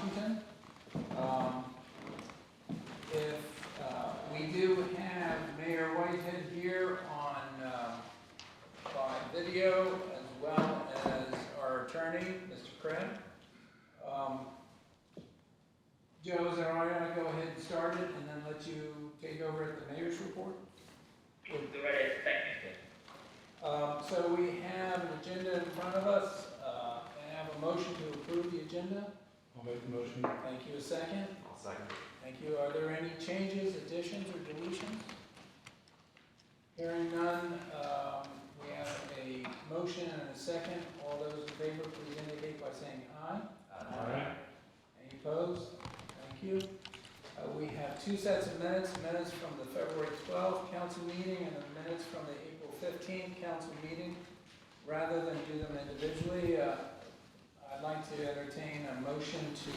Washington. If we do have Mayor Whitehead here on by video, as well as our attorney, Mr. Craig. Joe, is it all right? I'll go ahead and start it and then let you take over at the mayor's report? Go right ahead, thank you. So we have an agenda in front of us. I have a motion to approve the agenda. I'll make the motion. Thank you. A second? I'll second. Thank you. Are there any changes, additions, or deletions? Hearing none, we have a motion and a second. All those in favor, please indicate by saying aye. Aye. Any opposed? Thank you. We have two sets of minutes from the February 12th council meeting and the minutes from the April 15th council meeting. Rather than do them individually, I'd like to entertain a motion to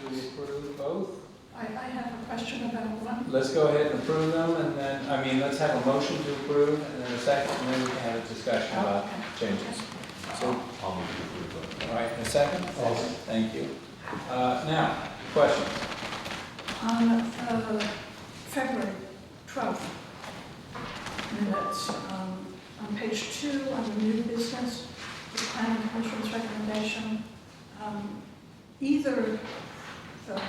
approve both. I have a question about one. Let's go ahead and approve them, and then, let's have a motion to approve, and then a second, and then we can have a discussion about changes. So, I'll move to approve. all right, a second? Second. Thank you. Now, questions? On February 12th minutes, on page 2, under new business, the planning commission's recommendation, either the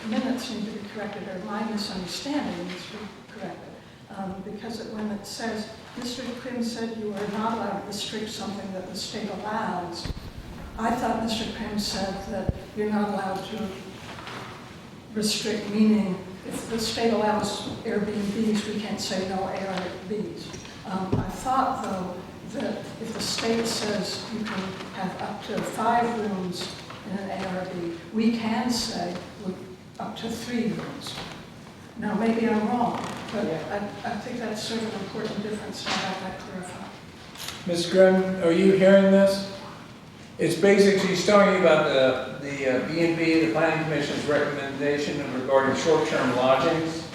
minutes need to be corrected or my misunderstanding needs to be corrected. Because when it says, Mr. Krim said you are not allowed to restrict something that the state allows, I thought Mr. Krim said that you're not allowed to restrict, meaning if the state allows Airbnbs, we can't say no Airbnbs. I thought, though, that if the state says you can have up to 5 rooms in an ARB, we can say up to 3 rooms. Now, maybe I'm wrong, but I think that's sort of an important difference to have that clarified. Ms. Grimm, are you hearing this? It's basically, she's talking about the B&B, the Planning Commission's recommendation regarding short-term lodgings.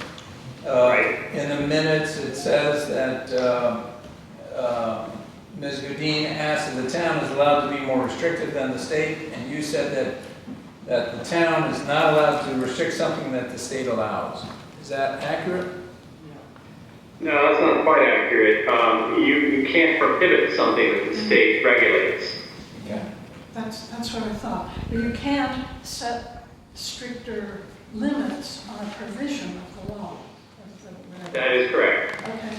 Right. In the minutes, it says that Ms. Godin asked if the town is allowed to be more restrictive than the state, and you said that the town is not allowed to restrict something that the state allows. Is that accurate? No, that's not quite accurate. You can't prohibit something that the state regulates. Okay. That's what I thought. But you can't set stricter limits on a provision of the law. That is correct. Okay.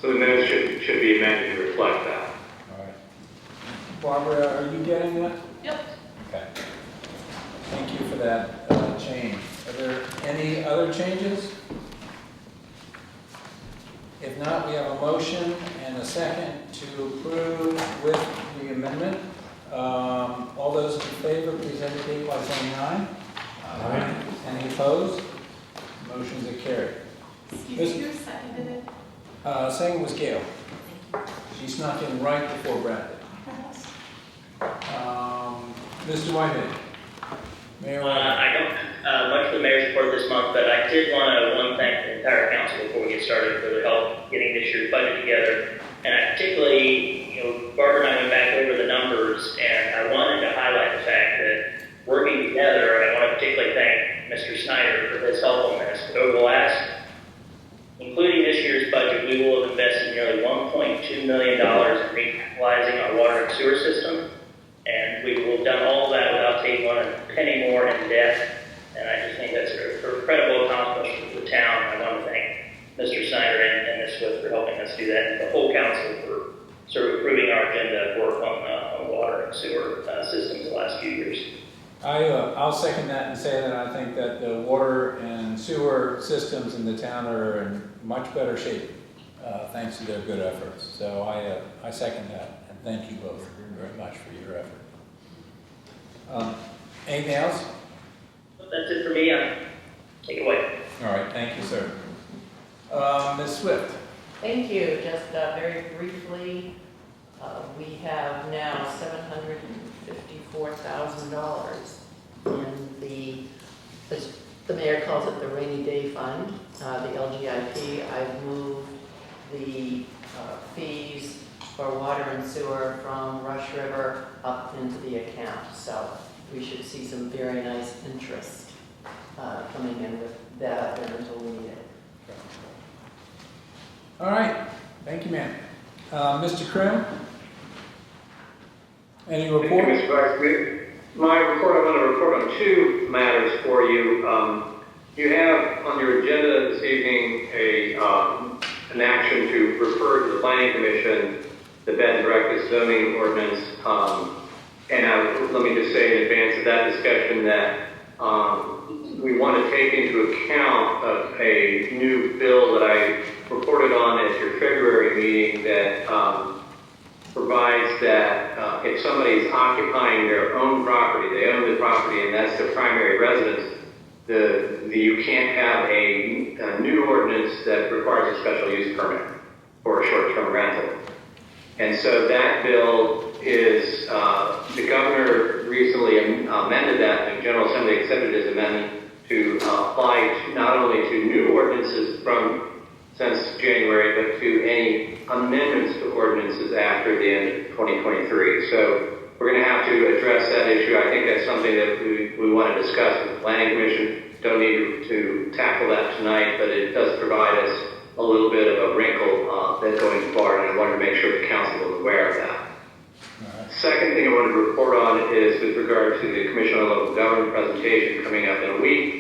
So the minutes should be amended to reflect that. All right. Barbara, are you getting that? Yep. Okay. Thank you for that change. Are there any other changes? If not, we have a motion and a second to approve with the amendment. All those in favor, please indicate by saying aye. Aye. Any opposed? Motions are carried. Excuse me, who seconded it? Second was Gail. She snuck in right before Brad did. Mr. Whitehead. Mayor Whitehead. I don't have much for the mayor's report this month, but I did want to thank the entire council before we get started for their help getting this year's budget together. And I particularly, Barbara and I went back over the numbers, and I wanted to highlight the fact that working together, and I want to particularly thank Mr. Snyder for his help on this, but over the last, including this year's budget, we will have invested nearly $1.2 million in recapitalizing our water and sewer system. And we will have done all of that without taking on a penny more in debt. And I just think that's an incredible accomplishment for the town. I want to thank Mr. Snyder and Ms. Swift for helping us do that, and the whole council for sort of approving our agenda of work on water and sewer systems the last few years. I'll second that and say that I think that the water and sewer systems in the town are in much better shape thanks to their good efforts. So I second that, and thank you both very much for your effort. Anything else? That's it for me. Take it away. All right, thank you, sir. Ms. Swift. Thank you. Just very briefly, we have now $754,000 in the, as the mayor calls it, the rainy day fund, the LGIP. I've moved the fees for water and sewer from Rush River up into the account. So we should see some very nice interest coming in with that up there until we need it. All right, thank you, ma'am. Mr. Krim? Any Thank you, report? Mr. Vice Mayor. My report, I want to report on two matters for you. You have on your agenda this evening an action to refer to the Planning Commission the bed and breakfast zoning ordinance. Let me just say in advance of that discussion that we want to take into account a new bill that I reported on at your February meeting that provides that if somebody's occupying their own property, they own the property and that's their primary residence, you can't have a new ordinance that requires a special use permit for a short-term rental. And so that bill is, the governor recently amended that, the General Assembly accepted his amendment to apply not only to new ordinances since January, but to any amendments to ordinances after the end of 2023. So we're going to have to address that issue. I think that's something that we want to discuss with the Planning Commission. Don't need to tackle that tonight, but it does provide us a little bit of a wrinkle that going forward, and I wanted to make sure the council was aware of that. Second thing I wanted to report on is with regard to the Commission on Local Government presentation coming up in a week.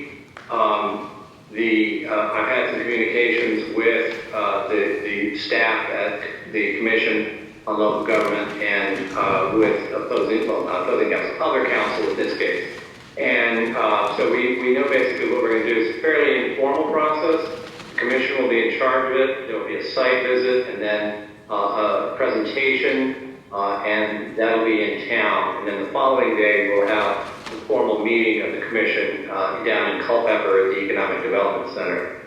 I've had some communications with the staff at the Commission on Local Government and with other council in this case. And so we know basically what we're going to do is a fairly informal process. The Commission will be in charge of it. There will be a site visit and then a presentation, and that'll be in town. And then the following day we'll have a formal meeting of the Commission down in Culpeper at the Economic Development Center.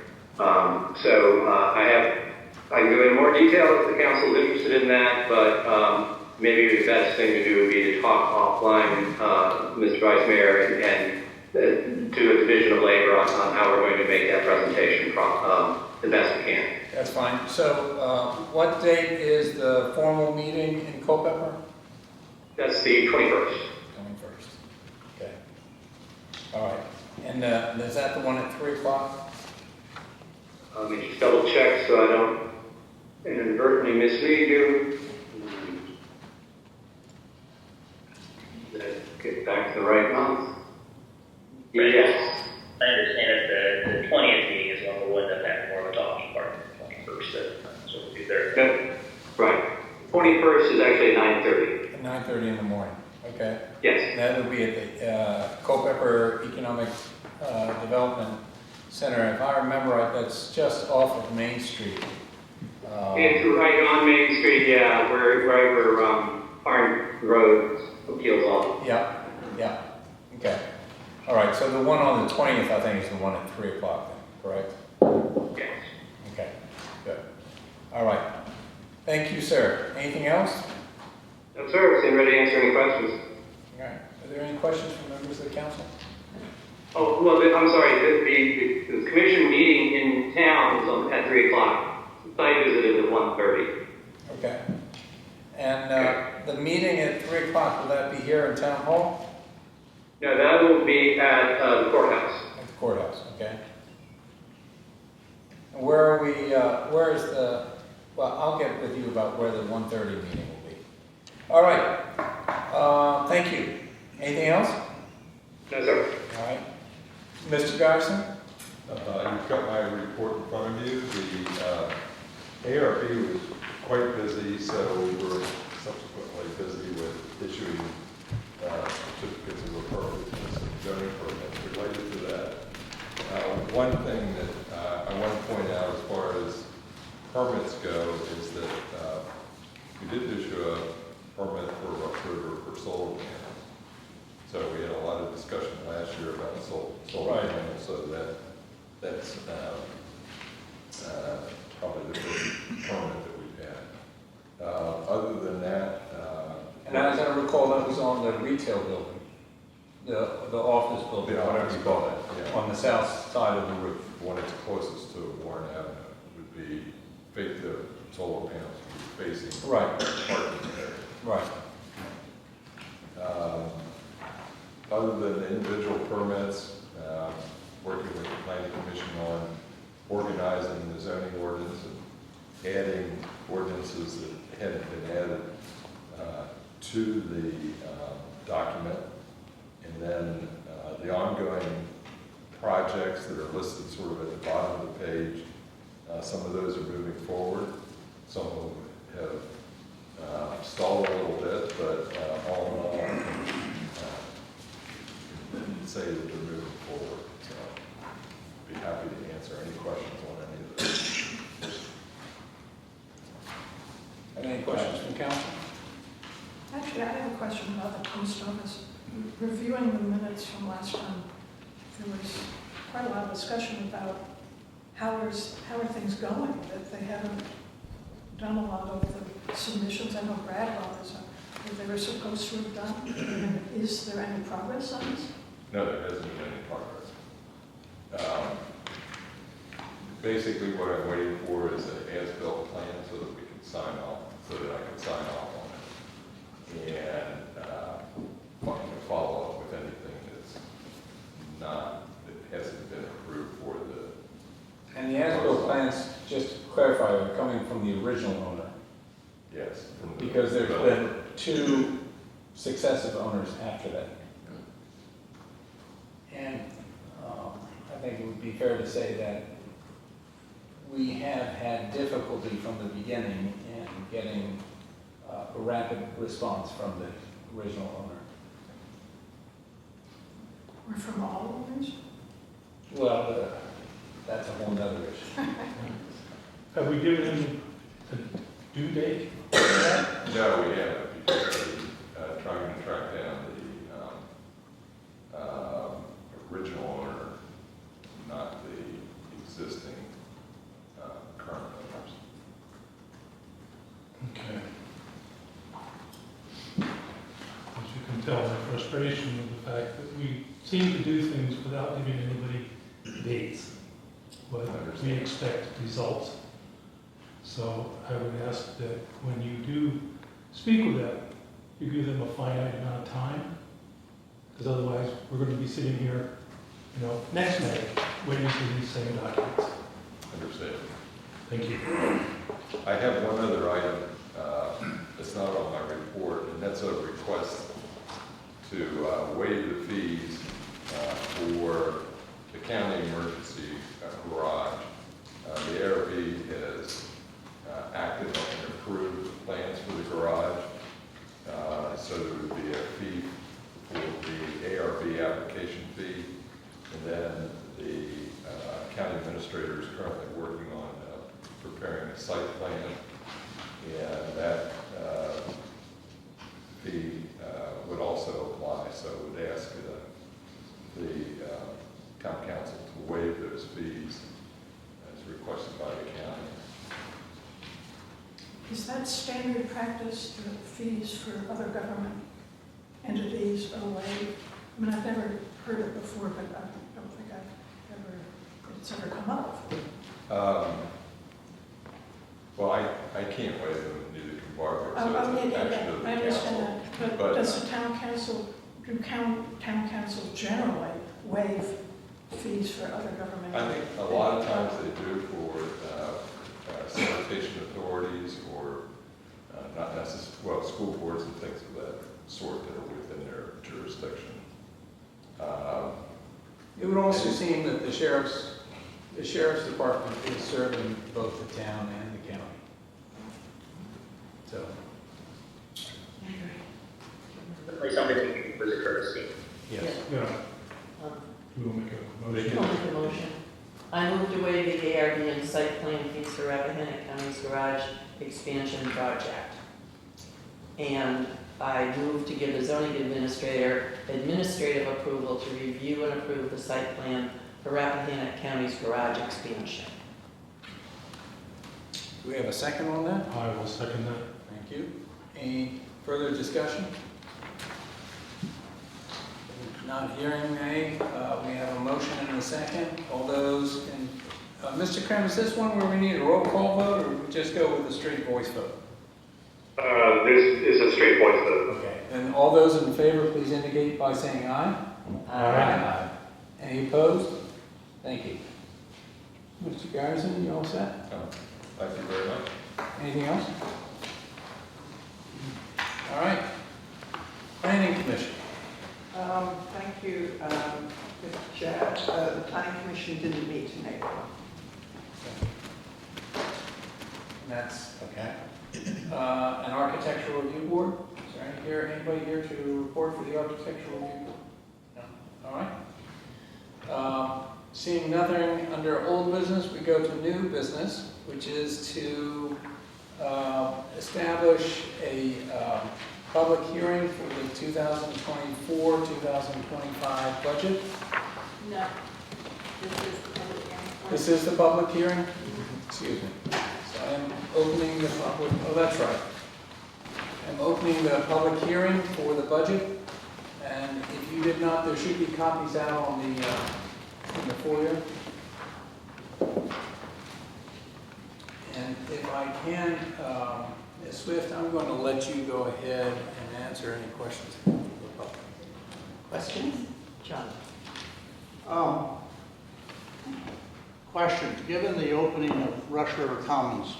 I can go into more detail if the council is interested in that, but maybe the best thing to do would be to talk offline, Mr. Vice Mayor, and do a division of labor on how we're going to make that presentation the best we can. That's fine. So what date is the formal meeting in Culpeper? That's the 21st. 21st. Okay. All right. And is that the one at 3 o'clock? Let me just double check so I don't inadvertently mislead you. Let's get back to the right month. Yes. I understand that the 20th meeting is when we'll end up having more of a talking part, the 21st, so we'll do there. Yep. Right. 21st is actually 9:30. At 9:30 in the morning. Okay. Yes. That would be at the Culpeper Economic Development Center. If I remember right, that's just off of Main Street. It's right on Main Street, yeah, right where Farm Road peels off. Yeah. Yeah. Okay. All right. So the one on the 20th, I think, is the one at 3 o'clock. Then, correct? Yes. Okay. Good. All right. Thank you, sir. Anything else? No, sir. Stand ready to answer any questions. All right. Are there any questions from members of the council? Oh, well, I'm sorry. The commission meeting in town is at 3 o'clock. Site visit is at 1:30. Okay. And the meeting at 3 o'clock, will that be here in Town Hall? No, that will be at the courthouse. At the courthouse, okay. And where are we, where is the, well, I'll get with you about where the 1:30 meeting will be. All right. Thank you. Anything else? No, sir. All right. Mr. Garson? You've got my report in front of you. The ARP was quite busy, so we were subsequently busy with issuing certificates of appropriateness and zoning permits related to that. One thing that I want to point out as far as permits go is that we did issue a permit for Rough River for solar panels. So we had a lot of discussion last year about solar panels, so that's probably the first permit that we've had. Other than that, And as I recall, that was on the retail building, the office building, Yeah, whatever you call it, yeah. on the south side of the roof. one that's closest to Warren Avenue would be the solar panels would be facing Right. parking area. Right. other than individual permits, working with the planning commission on organizing the zoning ordinance and adding ordinances that hadn't been added to the document. And then the ongoing projects that are listed sort of at the bottom of the page, some of those are moving forward. Some of them have stalled a little bit, but all in all, I can say that they're moving forward. So I'd be happy to answer any questions on any of those. Any questions from council? Actually, I have a question about the post office. Reviewing the minutes from last time, there was quite a lot of discussion about how are things going, that they haven't done a lot of the submissions. I know Brad brought this up, that they were supposed to have done. Is there any progress on this? No, there hasn't been any progress. Basically, what I'm waiting for is an as-built plan so that we can sign off, so that I can sign off on it. And follow up with anything that's that hasn't been approved for the. And the as-built plans, just to clarify, are coming from the original owner, Yes. From the because there's developer. been 2 successive owners after that. And I think it would be fair to say that we have had difficulty from the beginning in getting a rapid response from the original owner. Or from all owners? Well, that's a whole nother issue. Have we given him a due date? No, we haven't, because we're trying to track down the original owner, not the existing current owners. Okay. As you can tell, my frustration with the fact that we seem to do things without giving anybody dates, but we expect results. So I would ask that when you do speak with them, you give them a finite amount of time, because otherwise we're going to be sitting here, next May, waiting for these same documents. Understand. Thank you. I have one other item that's not on my report, and that's a request to waive the fees for the county emergency garage. The ARB has acted on and approved the plans for the garage, so there would be a fee for the ARB application fee, and then the county administrator is currently working on preparing a site plan, and that fee would also apply. So I would ask the town council to waive those fees as requested by the county. Is that standard practice, the fees for other government entities are waived? I mean, I've never heard it before, but I don't think it's ever come up. Well, I can't waive them, neither can Barbara, so Oh, it's yeah, an action of the I understand council. that. But does the town council, town councils generally waive fees for other government? I think a lot of times they do for sanitation authorities or not necessarily, well, school boards and things of that sort that are within their jurisdiction. It would also seem that the sheriff's department is serving both the town and the county. So, Certainly something we can do as a courtesy. yes. Yeah, Um, we will make a They motion. I'll make a motion. I move to waive the ARB and site plan fees for Rappahannock County's garage expansion project. And I move to give the zoning administrator administrative approval to review and approve the site plan for Rappahannock County's garage expansion. Do we have a second on that? I will second that. Thank you. Any further discussion? Not hearing any, we have a motion and a second. All those in, Mr. Krim, is this one where we need a roll call vote, or we just go with a straight voice vote? This is a straight voice vote. Okay. and all those in favor, please indicate by saying aye. Aye. Any opposed? Thank you. Mr. Garrison, you all set? Thank you very much. Anything else? All right. Planning Commission. Thank you, Mr. Chair. The Planning Commission didn't meet in April. That's okay. An Architectural Review Board. Is there anybody here to report for the Architectural Review Board? No? All right. Seeing nothing under old business, we go to new business, which is to establish a public hearing for the 2024-2025 budget. No, this is the public hearing. This is the public hearing? Excuse me. So I am opening the public, oh, that's right. I'm opening the public hearing for the budget. And if you did not, there should be copies out on the, in the foyer. And if I can, Ms. Swift, I'm going to let you go ahead and answer any questions from the public. Questions? John? Question, given the opening of Rush River Commons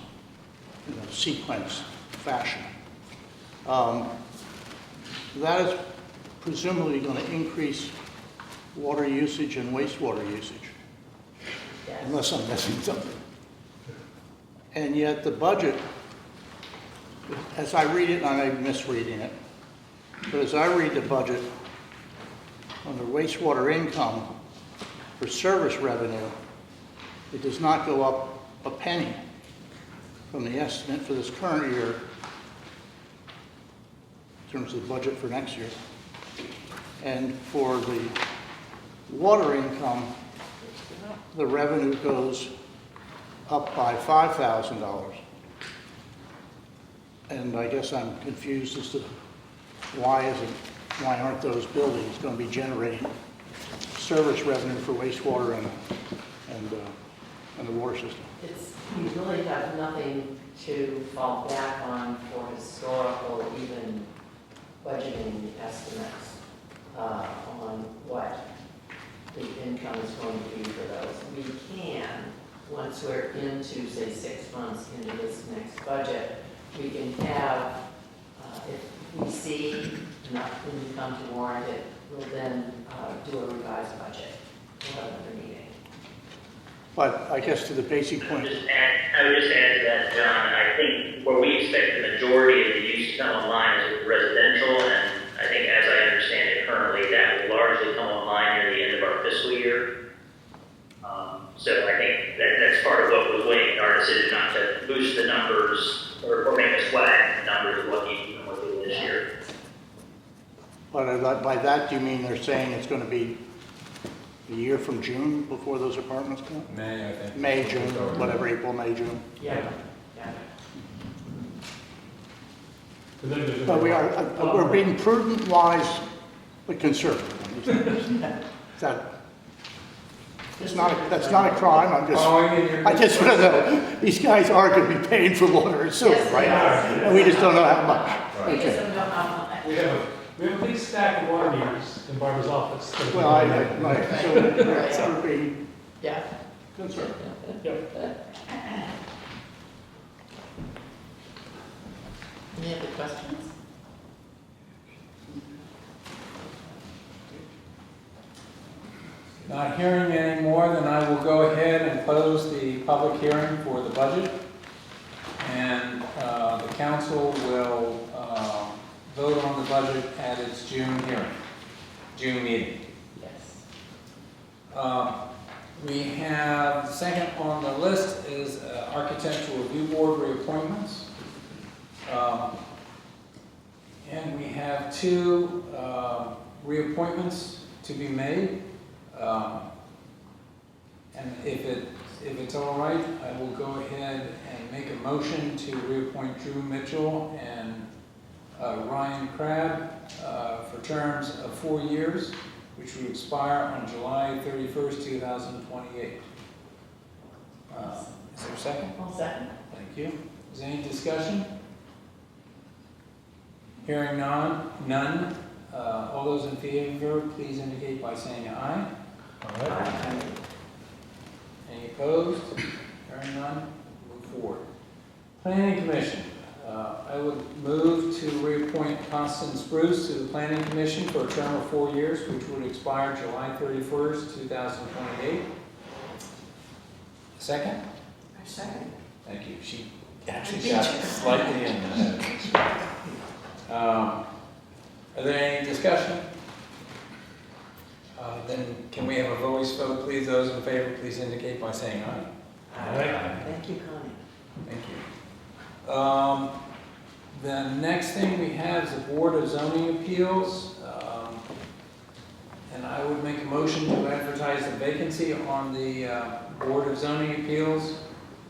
in a sequence fashion, that is presumably going to increase water usage and wastewater usage, Yes. unless I'm missing something. And yet the budget, as I read it, and I may be misreading it, but as I read the budget, under wastewater income for service revenue, it does not go up a penny from the estimate for this current year in terms of the budget for next year. And for the water income, the revenue goes up by $5,000. And I guess I'm confused as to why aren't those buildings going to be generating service revenue for wastewater and the water system? We really have nothing to fall back on for historical, even budgeting estimates on what the income is going to be for those. We can, once we're into, say, 6 months into this next budget, we can have, if we see enough income to warrant it, we'll then do a revised budget. We'll have another meeting. But I guess to the basic I point, would just add to that, John, I think where we expect the majority of the use to come online is with residential, and I think as I understand it currently, that will largely come online near the end of our fiscal year. So I think that's part of what was weighing our decision not to boost the numbers or make us flat the numbers of what you did this year. but by that, do you mean they're saying it's going to be a year from June before those apartments come? May, I think. May, June, whatever, April, May, June. Yeah, yeah. And then there's a- But we're being prudent, wise, but conservative. That's not a crime, I just want to know, these guys are going to be paying for water and sewer, Yes, they right? are. And we just don't know how much. We just Okay. don't know how much. We have a big stack of water meters in Barbara's office. Well, right, so we're being Yeah. conservative. Any other questions? Not hearing any more, then I will go ahead and close the public hearing for the budget. And the council will vote on the budget at its June meeting. Yes. We have, second on the list is Architectural Review Board reappointments. And we have two reappointments to be made. And if it's all right, I will go ahead and make a motion to reappoint Drew Mitchell and Ryan Crabb for terms of 4 years, which will expire on July 31st, 2028. Is there a second? All second. Thank you. Is there any discussion? Hearing none. All those in favor, please indicate by saying aye. All right. Any opposed? Hearing none, move forward. Planning Commission, I would move to reappoint Constance Bruce to the Planning Commission for a term of 4 years, which would expire July 31st, 2028. Second? I second. Thank you. She actually got slightly in the Are there any discussion? Then can we have a voice vote, please? Those in favor, please indicate by saying aye. Aye. Thank you, Connie. Thank you. The next thing we have is the Board of Zoning Appeals. And I would make a motion to advertise the vacancy on the Board of Zoning Appeals.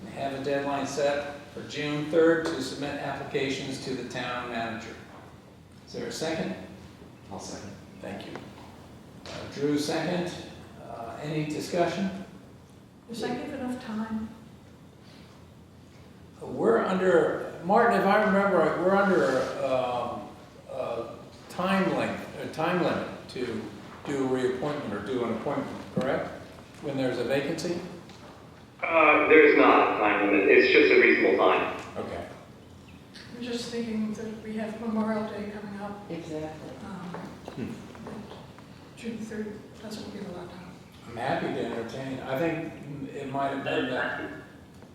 And have a deadline set for June 3rd to submit applications to the town manager. Is there a second? I'll second. Thank you. Drew, second. Any discussion? Does that give enough time? We're under, Martin, if I remember right, we're under a time limit to do a reappointment or do an appointment, correct? When there's a vacancy? There's not a time limit, it's just a reasonable time. Okay. I'm just thinking that we have Memorial Day coming up. Exactly. June 3rd doesn't give a lot of time. I'm happy to entertain. I think it might have been that.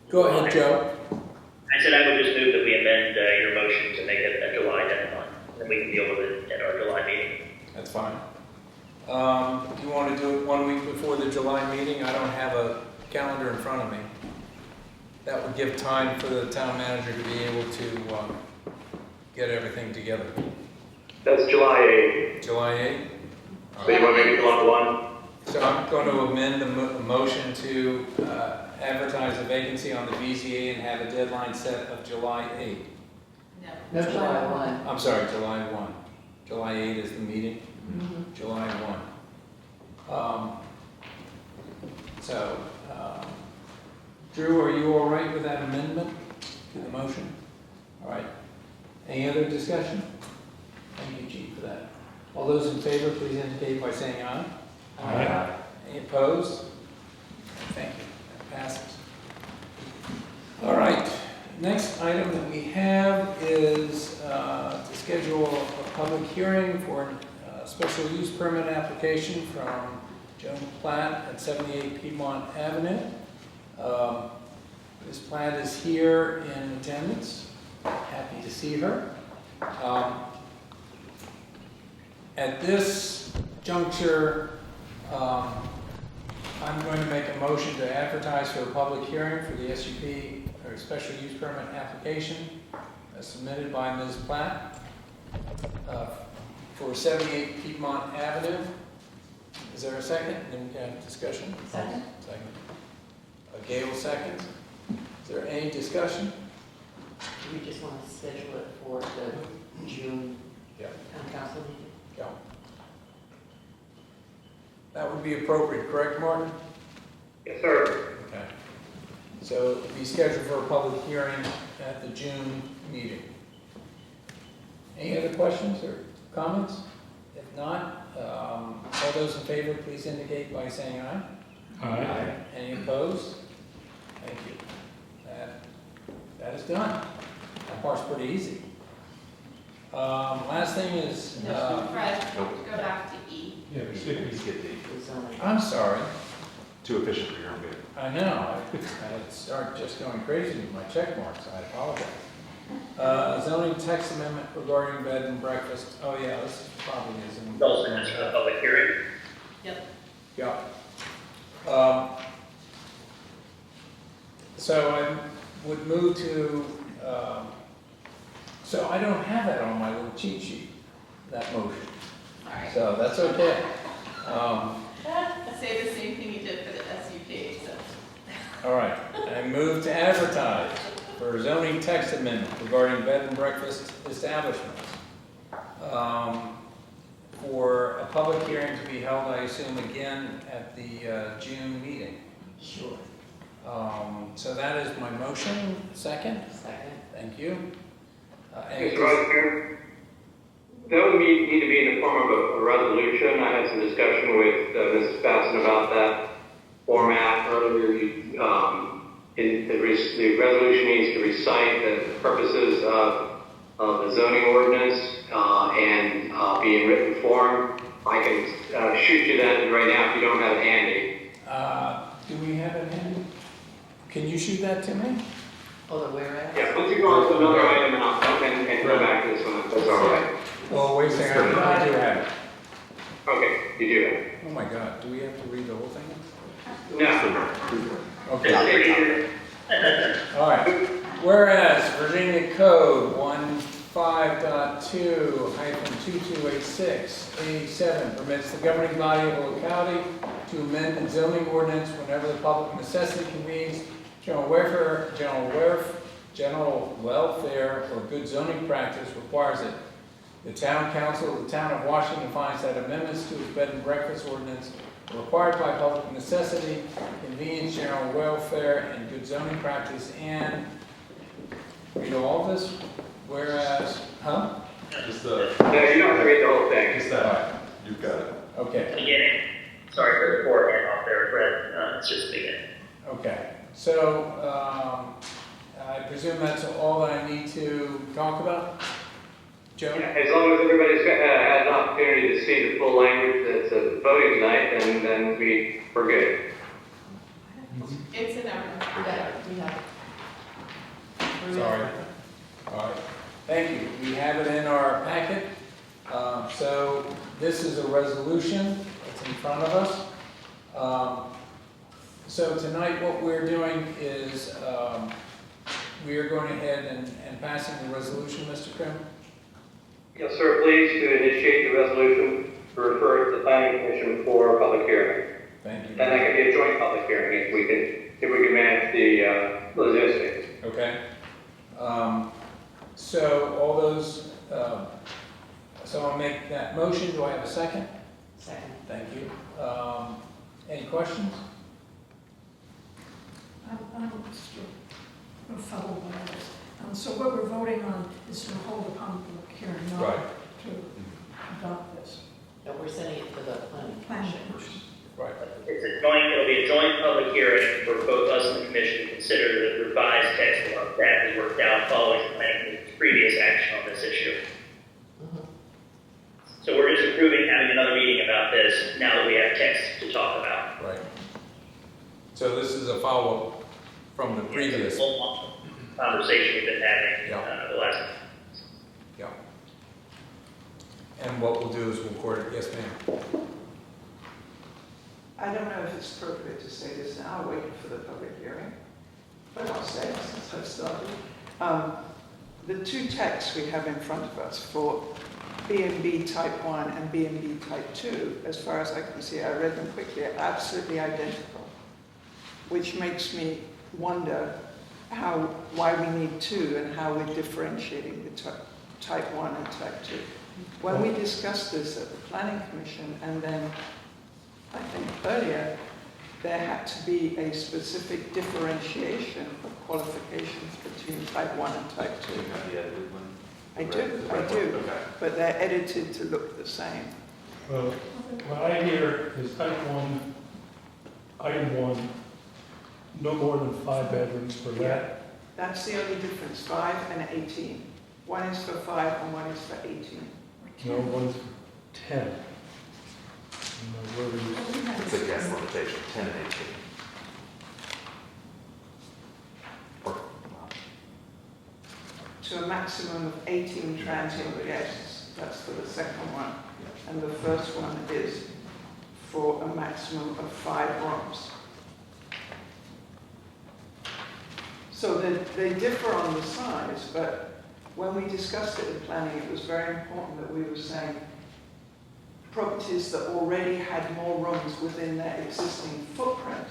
Go ahead, Joe. I said I would just move that we amend your motion to make it a July deadline, and we can deal with it at our July meeting. That's fine. Do you want to do it 1 week before the July meeting? I don't have a calendar in front of me. That would give time for the town manager to be able to get everything together. That's July 8th. July 8th? So you want to make it July 1? So I'm going to amend the motion to advertise a vacancy on the BZA and have a deadline set of July 8th. No, July 1. I'm sorry, July 1. July 8 is the meeting. Mhm. July 1. Drew, are you all right with that amendment to the motion? All right. Any other discussion? Thank you, Chief, for that. All those in favor, please indicate by saying aye. Aye. Any opposed? Thank you. That passes. All right. Next item that we have is to schedule a public hearing for a special use permit application from Joan Platt at 78 Piedmont Avenue. Ms. Platt is here in attendance. Happy to see her. At this juncture, I'm going to make a motion to advertise for a public hearing for the SUP, or special use permit application submitted by Ms. Platt for 78 Piedmont Avenue. Is there a second? Then we can have discussion. Second. Second. Gail seconds. Is there any discussion? Do we just want to schedule it for the June Yeah. town council meeting? Yeah. That would be appropriate, correct, Martin? Yes, sir. Okay. So be scheduled for a public hearing at the June meeting. Any other questions or comments? If not, all those in favor, please indicate by saying aye. Aye. Any opposed? Thank you. That is done. That part's pretty easy. Last thing is, Fred, go back to E. Yeah, we skip these. The zoning. I'm sorry. Too efficient for your own good. I know, I start just going crazy with my check marks, I apologize. Zoning text amendment regarding bed and breakfast, oh yeah, this probably isn't. It's also just for the public hearing. Yep. Yeah. So I would move to, so I don't have that on my little cheat sheet, that motion, Sorry. so that's okay. Say the same thing you did for the SUP, so. All right, I move to advertise for zoning text amendment regarding bed and breakfast establishments. For a public hearing to be held, I assume, again at the June meeting. Sure. So that is my motion. Second? Second. Thank you. Mr. Vice Chair? That would need to be in the form of a resolution. I had some discussion with Mrs. Basson about that format earlier. The resolution needs to recite the purposes of the zoning ordinance and be in written form. I can shoot you that right now if you don't have it handy. Do we have it handy? Can you shoot that to me? Oh, the whereas? Yeah, once you go on to another item and go back to this one, that's all right. Well, wait a second, I do have it. Okay, you do have it. Oh my God, do we have to read the whole thing? No. Okay. All right. Whereas Virginia Code 15.2-2286A7 permits the governing body of a locality to amend the zoning ordinance whenever the public necessity convenes, general welfare, or good zoning practice requires it. The town council of the town of Washington finds that amendments to its bed and breakfast ordinance are required by public necessity, convenience, general welfare, and good zoning practice, and read all this, whereas, Just No, you don't have to read the whole thing. just that, you've got it. Okay, Beginning. Sorry for the poor hand off there, Fred. It's just the beginning. okay. So, I presume that's all that I need to talk about? Joe? Yeah, as long as everybody's had an opportunity to see the full language that's voting tonight, then we're good. It's in our. We have it. Sorry. All right. Thank you. We have it in our packet. So this is a resolution that's in front of us. So tonight what we're doing is we are going ahead and passing the resolution, Mr. Krim. Yes, sir, please to initiate the resolution to refer it to the planning commission for a public hearing. Thank you. And that could be a joint public hearing if we can manage the logistics. Okay. So all those, so I'll make that motion. Do I have a second? Second. Thank you. Any questions? I'm still befuddled by this. So what we're voting on is to hold a public hearing, not Right. to adopt this. No, we're sending it to the planning Planning commission. commission. Right. It'll be a joint public hearing for both us and the commission to consider the revised text that we worked out following the planning commission's previous action on this issue. Mhm. So we're just approving having another meeting about this now that we have text to talk about. Right. So this is a follow-up from the previous. It's a long conversation we've been having Yeah. the last. Yeah. And what we'll do is we'll record it. Yes, ma'am. I don't know if it's appropriate to say this now, waiting for the public hearing, but I'll say it since I've started. The two texts we have in front of us for B&B Type 1 and B&B Type 2, as far as I can see, I read them quickly, are absolutely identical, which makes me wonder why we need two and how we're differentiating the Type 1 and Type 2. When we discussed this at the Planning Commission and then I think earlier, there had to be a specific differentiation of qualifications between Type 1 and Type 2. Do you have the edited one? I do, The red one? Okay. but they're edited to look the same. Well, what I hear is type 1, item 1, no more than 5 bedrooms per let. That's the only difference, 5 and 18. One is for 5 and one is for 18. No, one's 10. No, where is- It's a guess limitation, 10 and 18. Or, well, To a maximum of 18 transient guests, that's for the second one. And the first one is for a maximum of 5 rooms. So they differ on the size, but when we discussed it in planning, it was very important that we were saying properties that already had more rooms within their existing footprint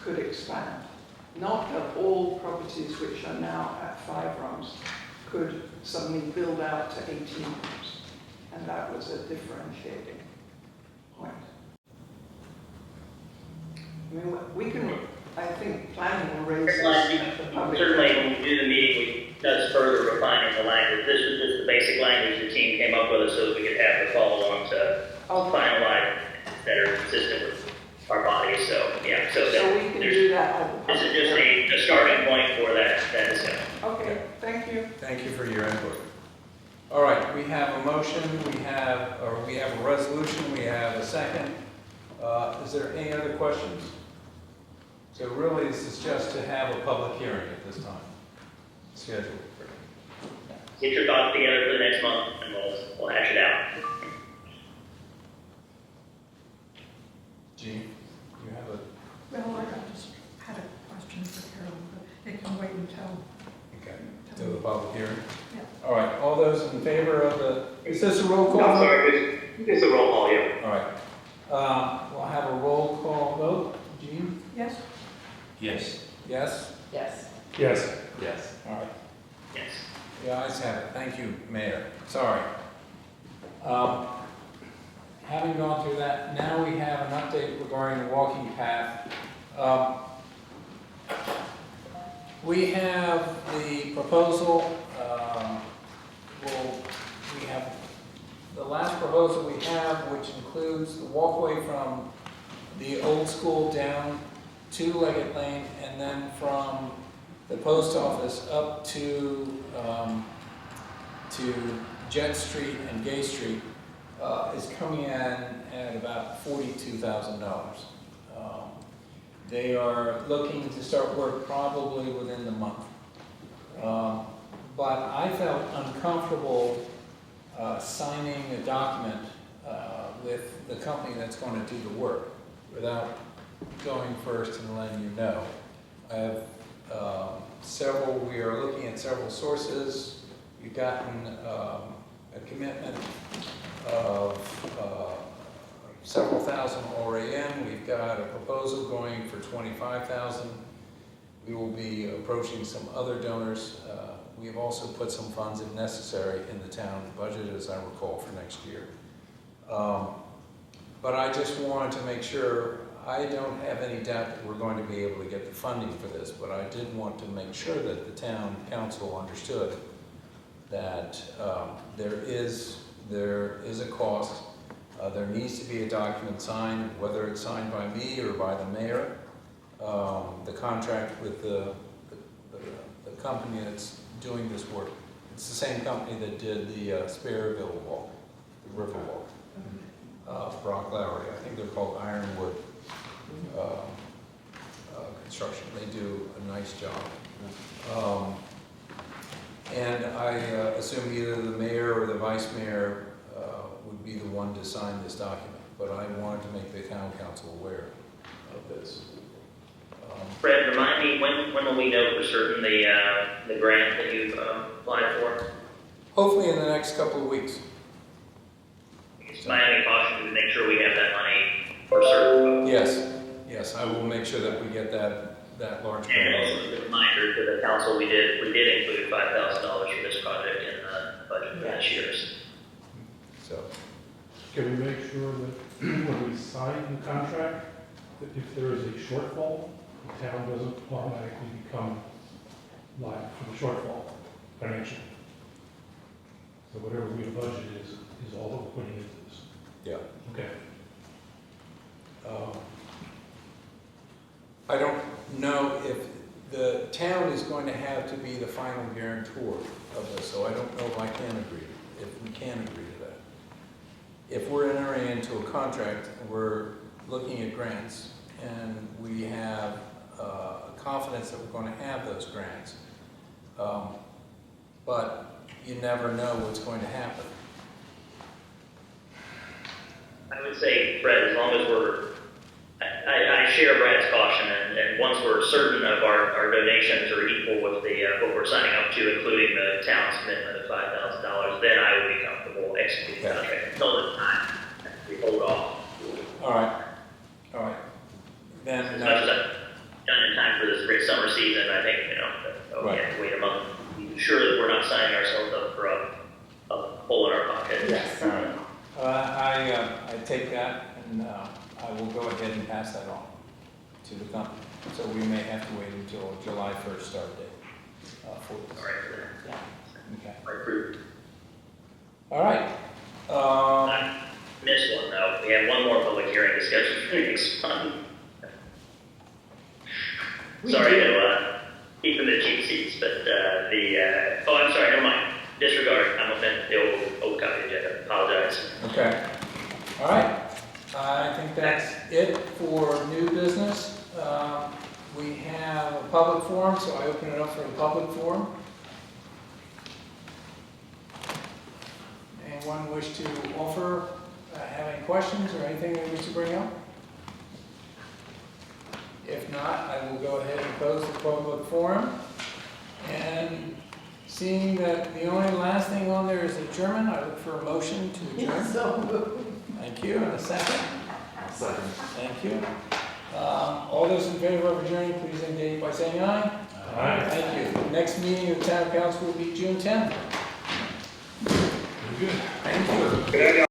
could expand. Not that all properties which are now at 5 rooms could suddenly build out to 18 rooms. And that was a differentiating point. I mean, we can, I think planning will raise this at the public. Certainly, when we do the meeting, we does further refining the language. This was just the basic language the team came up with so that we could have the follow-on to finalize that are consistent with our bodies. So, yeah, so So we can do that at the this is public just hearing. a starting point for that discussion. Okay, thank you. Thank you for your input. All right, we have a motion, we have a resolution, we have a second. Is there any other questions? So really, this is just to have a public hearing at this time. Scheduled. Get your thoughts together for the next month, and we'll hash it out. Gene, you have a, Well, I just had a question for Carolyn, but it can wait until, okay, to the public hearing? yeah. All right, all those in favor of the, is this a roll call? No, vote? sorry, it's a roll call, yeah. All right. We'll have a roll call vote. Gene? Yes? Yes. Yes? Yes. Yes. Yes. All right. Yes. The ayes have it. Thank you, Mayor. Sorry. Having gone through that, now we have an update regarding the walking path. We have the proposal, we have the last proposal we have, which includes the walkway from the old school down to Leggett Lane, and then from the post office up to Jet Street and Gay Street, is coming in at about $42,000. They are looking to start work probably within the month. But I felt uncomfortable signing a document with the company that's going to do the work without going first and letting you know. I have we are looking at several sources. We've gotten a commitment of several thousand already in. We've got a proposal going for $25,000. We will be approaching some other donors. We have also put some funds, if necessary, in the town budget, as I recall, for next year. But I just wanted to make sure, I don't have any doubt that we're going to be able to get the funding for this, but I did want to make sure that the town council understood that there is a cost. There needs to be a document signed, whether it's signed by me or by the mayor. The contract with the company that's doing this work. It's the same company that did the Sparrowville Walk, the River Walk, Brock Lowry. I think they're called Ironwood Construction. They do a nice job. And I assume either the mayor or the vice mayor would be the one to sign this document, but I wanted to make the town council aware of this. Fred, remind me, when will we know for certain the grant that you've applied for? Hopefully in the next couple of weeks. It's my only caution to make sure we have that money for certain. Yes, I will make sure that we get that large And grant. also as a reminder to the council, we did include $5,000 for this project in the budget for this year's. So, Can we make sure that when we sign the contract, that if there is a shortfall, the town doesn't automatically become liable for the shortfall financially? So whatever we budget is all that we're putting into this. yeah. Okay. I don't know if the town is going to have to be the final guarantor of this, so I don't know if I can agree, if we can agree to that. If we're entering into a contract, we're looking at grants, and we have confidence that we're going to have those grants. But you never know what's going to happen. I would say, Fred, as long as I share Brad's caution, and once we're certain of our donations are equal with what we're signing up to, including the town's commitment of $5,000, then I would be comfortable executing the contract. Until the time, we hold off. All right. Then, As much as I've done in time for this great summer season, I think, we Right. have to wait a month. Be sure that we're not signing ourselves up for a hole in our pocket. Yes. all right. I take that, and I will go ahead and pass that on to the company. So we may have to wait until July 1st start date. for this. All right, for that. Yeah. Okay. All right, approved. All right. I missed one though. We have one more public hearing scheduled for next month. Sorry to keep in the cheap seats, but I'm sorry, never mind. Disregard. I'm offended. The old copy agenda. Apologize. Okay. All right. I think that's it for new business. We have a public forum, so I open it up for a public forum. Anyone wish to offer, have any questions or anything they wish to bring up? If not, I will go ahead and close the public forum. And seeing that the only last thing on there is adjournment, I look for a motion to adjourn. So Thank you, and a second. Second. Thank you. All those in favor of adjourning, please indicate by saying aye. Aye. Thank you. Next meeting of the town council will be June 10th. Very good. Thank you. Good night,